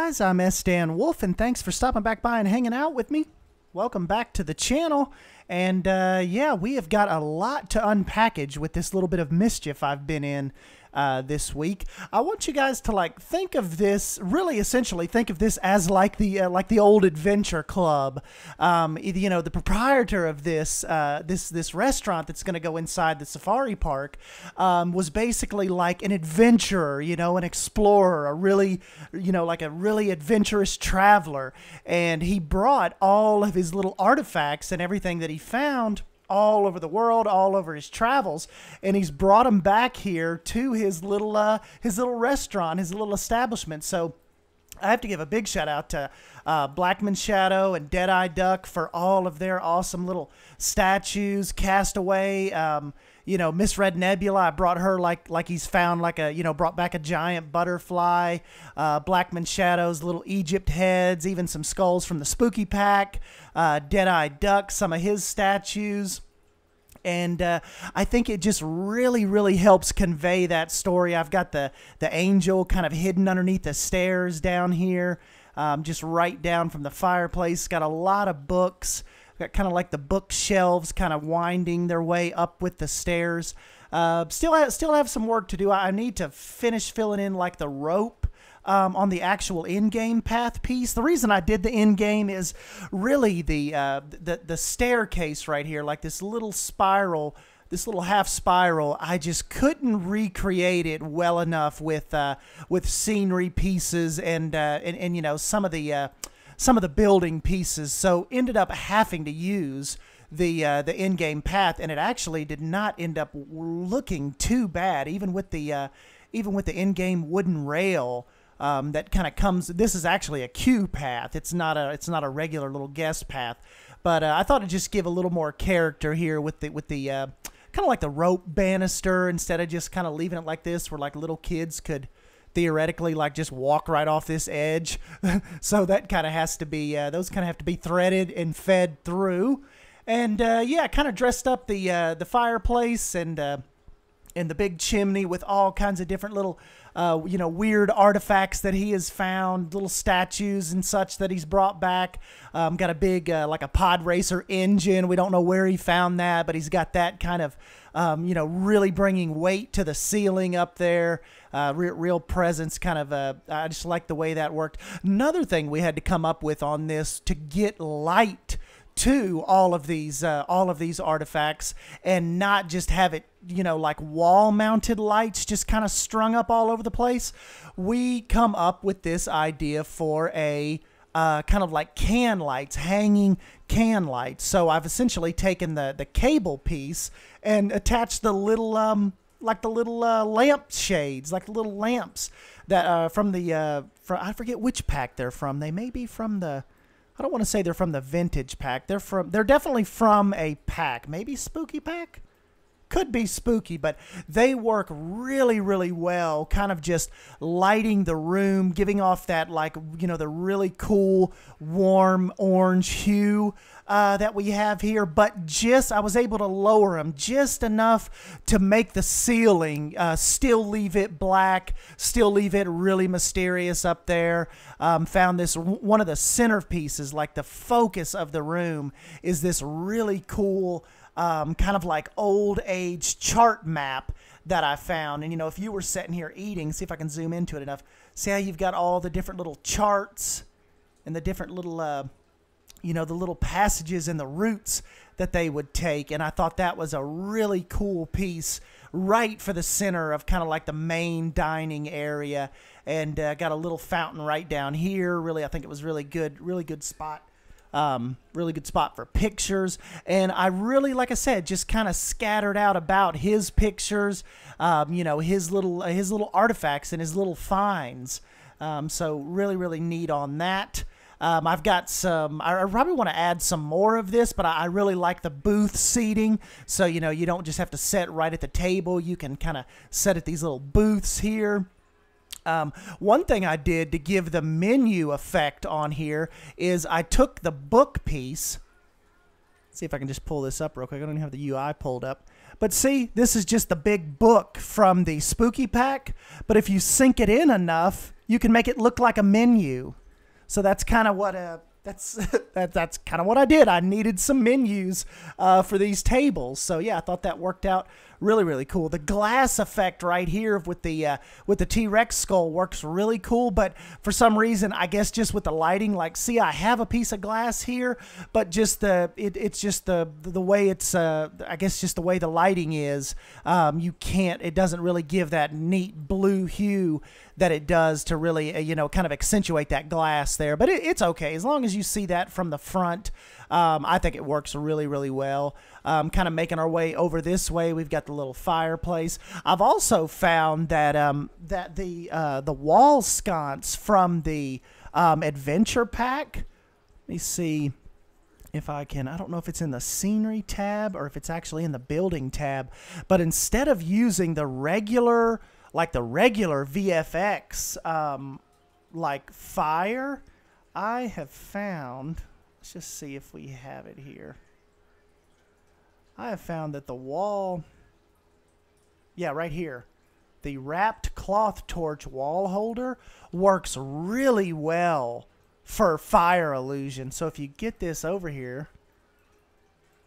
guys, I'm Sdanwolf, and thanks for stopping back by and hanging out with me. Welcome back to the channel, and yeah, we have got a lot to unpackage with this little bit of mischief I've been in this week. I want you guys to think of this, really essentially think of this as like the old adventure club. You know, the proprietor of this this restaurant that's going to go inside the safari park was basically like an adventurer, you know, an explorer, a really, you know, like a really adventurous traveler, and he brought all of his little artifacts and everything that he found all over the world, all over his travels, and he's brought them back here to his little restaurant, his little establishment. So I have to give a big shout out to Blackman Shadow and Deadeye Duck for all of their awesome little statues. Castaway, you know, Miss Red Nebula, I brought her like he's found brought back a giant butterfly. Blackman Shadow's little Egypt heads, even some skulls from the Spooky Pack. Deadeye Duck, some of his statues. And I think it just really helps convey that story. I've got the angel kind of hidden underneath the stairs down here, just right down from the fireplace. Got a lot of books. Got kind of like the bookshelves kind of winding their way up with the stairs. Still have some work to do. I need to finish filling in like the rope on the actual in-game path piece. The reason I did the in-game is really the staircase right here, like this little spiral, this little half spiral. I just couldn't recreate it well enough with scenery pieces and you know, some of the building pieces. So ended up having to use the in-game path, and it actually did not end up looking too bad, even with the in-game wooden rail. That kind of comes. This is actually a queue path. It's not a regular little guest path. But I thought it'd just give a little more character here with the kind of like the rope banister, instead of just kind of leaving it like this, where like little kids could theoretically like just walk right off this edge. So that kind of has to be those kind of have to be threaded and fed through. And yeah, kind of dressed up the fireplace and the big chimney with all kinds of different little you know, weird artifacts that he has found, little statues and such that he's brought back. Got a big like a pod racer engine. We don't know where he found that, but he's got that kind of you know, really bringing weight to the ceiling up there. Real presence, kind of. I just like the way that worked. Another thing we had to come up with on this to get light to all of these artifacts, and not just have it, you know, like wall mounted lights just kind of strung up all over the place. We come up with this idea for a kind of like can lights, hanging can lights. So I've essentially taken the cable piece and attached the little like the little lamp shades, like the little lamps that from the I forget which pack they're from. They may be from the, I don't want to say they're from the vintage pack. They're definitely from a pack. Maybe Spooky Pack? Could be Spooky, but they work really well, kind of just lighting the room, giving off that, like, you know, the really cool warm orange hue that we have here. But just, I was able to lower them just enough to make the ceiling still leave it black, still leave it really mysterious up there. Found this, one of the centerpieces, like the focus of the room, is this really cool kind of like old age chart map that I found. And, you know, if you were sitting here eating, see if I can zoom into it enough. See how you've got all the different little charts and the different little, you know, the little passages and the routes that they would take. And I thought that was a really cool piece right for the center of kind of like the main dining area. And got a little fountain right down here. Really, I think it was really good spot. Really good spot for pictures. And I really, like I said, just kind of scattered out about his pictures, you know, his little artifacts and his little finds. So really neat on that. I've got some, I probably want to add some more of this, but I really like the booth seating. So, you know, you don't just have to sit right at the table. You can kind of sit at these little booths here. One thing I did to give the menu effect on here is I took the book piece. Let's see if I can just pull this up real quick. I don't even have the UI pulled up. But see, this is just the big book from the Spooky Pack. But if you sink it in enough, you can make it look like a menu. So that's kind of what that's kind of what I did. I needed some menus for these tables. So yeah, I thought that worked out really, really cool. The glass effect right here with the T-Rex skull works really cool, but for some reason, I guess just with the lighting, like, see, I have a piece of glass here, but just it's just the way it's I guess just the way the lighting is, it doesn't really give that neat blue hue that it does to really you know, kind of accentuate that glass there. But it's okay as long as you see that from the front. I think it works really, really well. Kind of making our way over this way, we've got the little fireplace. I've also found that that the wall sconce from the adventure pack. Let me see if I can. I don't know if it's in the scenery tab or if it's actually in the building tab. But instead of using the regular, like the regular VFX, like fire, I have found. Let's just see if we have it here. I have found that the wall, yeah, right here, the wrapped cloth torch wall holder works really well for fire illusion. So if you get this over here,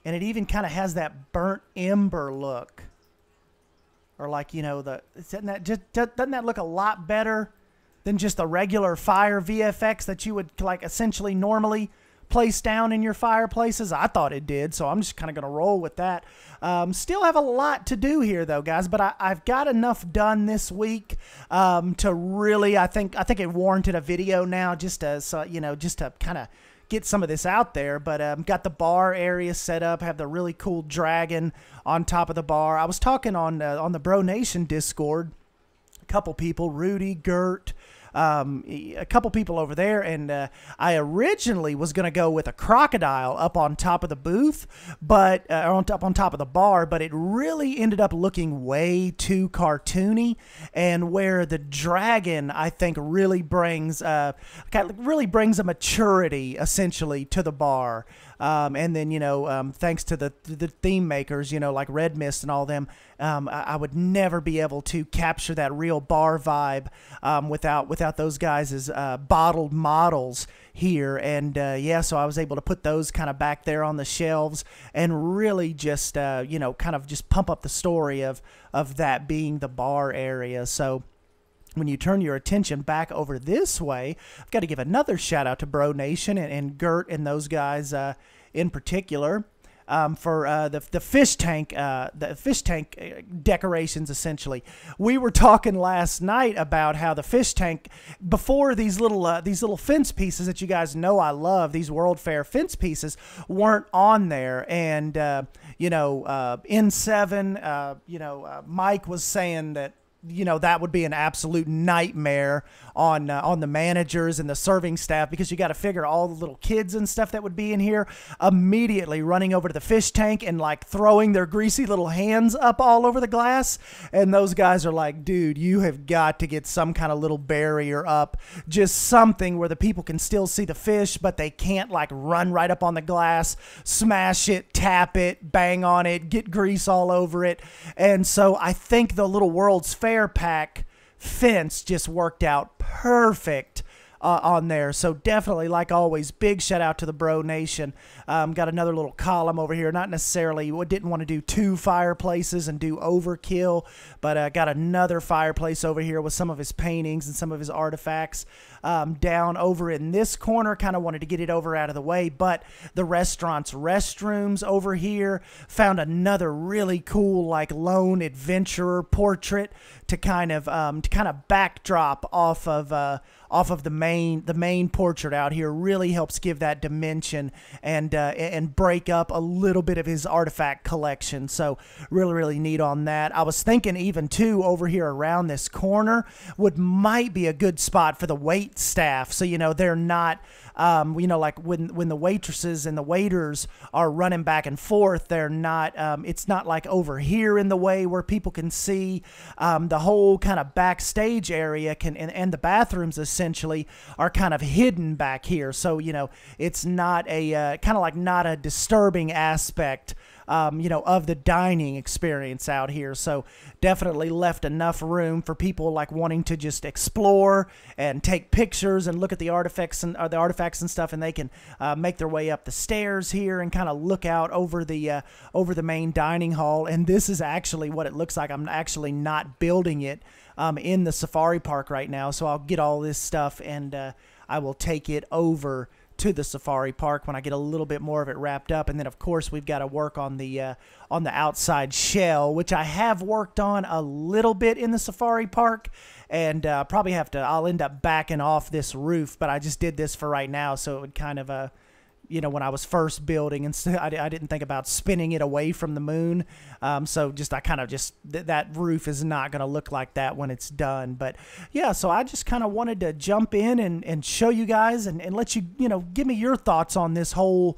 and it even kind of has that burnt ember look, or like, you know, doesn't that look a lot better than just the regular fire VFX that you would like essentially normally place down in your fireplaces? I thought it did, so I'm just kind of going to roll with that. Still have a lot to do here, though, guys, but I've got enough done this week to really, I think it warranted a video now, just to, you know, just to kind of get some of this out there. But got the bar area set up, have the really cool dragon on top of the bar. I was talking on the Bro Nation Discord, a couple people, Rudy, Gert, a couple people over there, and I originally was going to go with a crocodile up on top of the booth, but up on top of the bar, but it really ended up looking way too cartoony, and where the dragon, I think, really brings a maturity essentially to the bar. And then, you know, thanks to the theme makers, you know, like Red Mist and all them, I would never be able to capture that real bar vibe without those guys as bottled models here. And yeah, so I was able to put those kind of back there on the shelves and really just you know, kind of just pump up the story of that being the bar area. So when you turn your attention back over this way, I've got to give another shout out to Bro Nation and Gert and those guys in particular for the fish tank decorations. Essentially, we were talking last night about how the fish tank, before these little fence pieces that you guys know I love, these World Fair fence pieces, weren't on there, and you know, N7, you know, Mike was saying that, you know, that would be an absolute nightmare on the managers and the serving staff, because you got to figure all the little kids and stuff that would be in here immediately running over to the fish tank and like throwing their greasy little hands up all over the glass. And those guys are like, dude, you have got to get some kind of little barrier up, just something where the people can still see the fish, but they can't like run right up on the glass, smash it, tap it, bang on it, get grease all over it. And so I think the little World's Fair pack fence just worked out perfect on there. So definitely, like always, big shout out to the Bro Nation. Got another little column over here. Not necessarily, didn't want to do two fireplaces and do overkill, but got another fireplace over here with some of his paintings and some of his artifacts. Down over in this corner, kind of wanted to get it over out of the way, but the restaurant's restrooms over here, found another really cool like lone adventurer portrait to kind of backdrop off of the main portrait out here. Really helps give that dimension and break up a little bit of his artifact collection. So really neat on that. I was thinking even too, over here around this corner might be a good spot for the wait staff, so you know they're not you know, like when the waitresses and the waiters are running back and forth, they're not it's not like over here in the way where people can see. The whole kind of backstage area and the bathrooms essentially are kind of hidden back here, so you know it's not a kind of like not a disturbing aspect of the dining experience out here. So definitely left enough room for people like wanting to just explore and take pictures and look at the artifacts and stuff, and they can make their way up the stairs here and kind of look out over the main dining hall. And this is actually what it looks like. I'm actually not building it in the safari park right now, so I'll get all this stuff and I will take it over to the safari park when I get a little bit more of it wrapped up. And then of course we've got to work on the outside shell, which I have worked on a little bit in the safari park, and probably I'll end up backing off this roof, but I just did this for right now so it would kind of when I was first building, and I didn't think about spinning it away from the moon. So that roof is not going to look like that when it's done. But yeah, so I just kind of wanted to jump in and show you guys and let you, give me your thoughts on this whole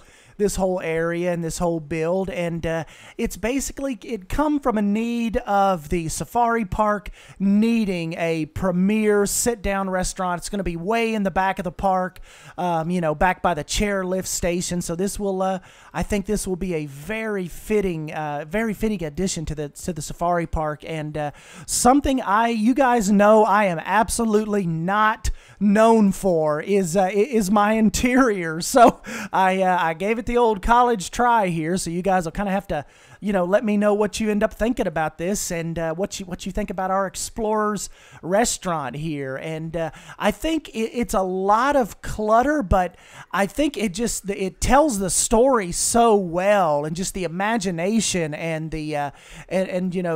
area and this whole build. And it's basically, it come from a need of the safari park needing a premier sit-down restaurant. It's going to be way in the back of the park, back by the chairlift station. So this will, I think this will be a very fitting addition to the safari park, and something you guys know I am absolutely not known for is my interior. So I gave it the old college try here, so you guys will kind of have to let me know what you end up thinking about this, and what you think about our Explorers restaurant here. And I think it's a lot of clutter, but I think it tells the story so well, and just the imagination and the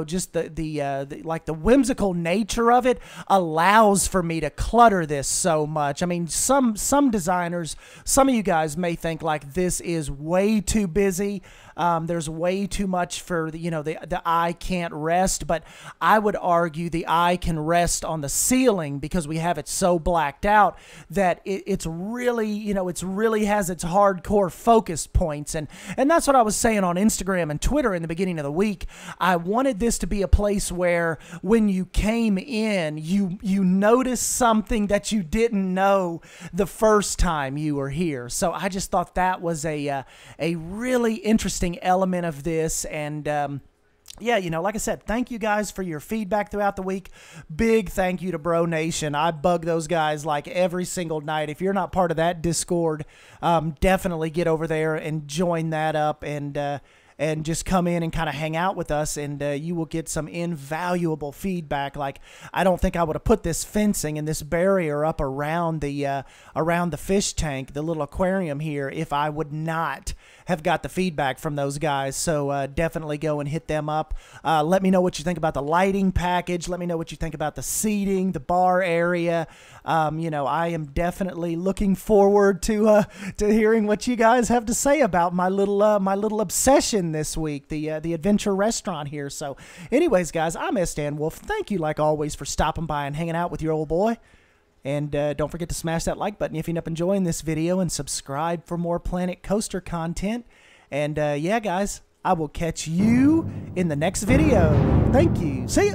just the whimsical nature of it allows for me to clutter this so much. I mean, some designers, some of you guys may think like this is way too busy. There's way too much for the eye can't rest, but I would argue the eye can rest on the ceiling because we have it so blacked out that it's really has its hardcore focus points. And that's what I was saying on Instagram and Twitter in the beginning of the week. I wanted this to be a place where when you came in, you noticed something that you didn't know the first time you were here. So I just thought that was a really interesting element of this. And yeah, like I said, thank you guys for your feedback throughout the week. Big thank you to Bro Nation. I bug those guys like every single night. If you're not part of that Discord, definitely get over there and join that up, and just come in and kind of hang out with us, and you will get some invaluable feedback. Like, I don't think I would have put this fencing and this barrier up around the fish tank, the little aquarium here, if I would not have got the feedback from those guys. So definitely go and hit them up. Let me know what you think about the lighting package. Let me know what you think about the seating, the bar area. I am definitely looking forward to hearing what you guys have to say about my little obsession this week, the adventure restaurant here. So anyways, guys, I'm Sdanwolf. Thank you, like always, for stopping by and hanging out with your old boy. And don't forget to smash that like button if you end up enjoying this video, and subscribe for more Planet Coaster content. And yeah, guys, I will catch you in the next video. Thank you. See ya.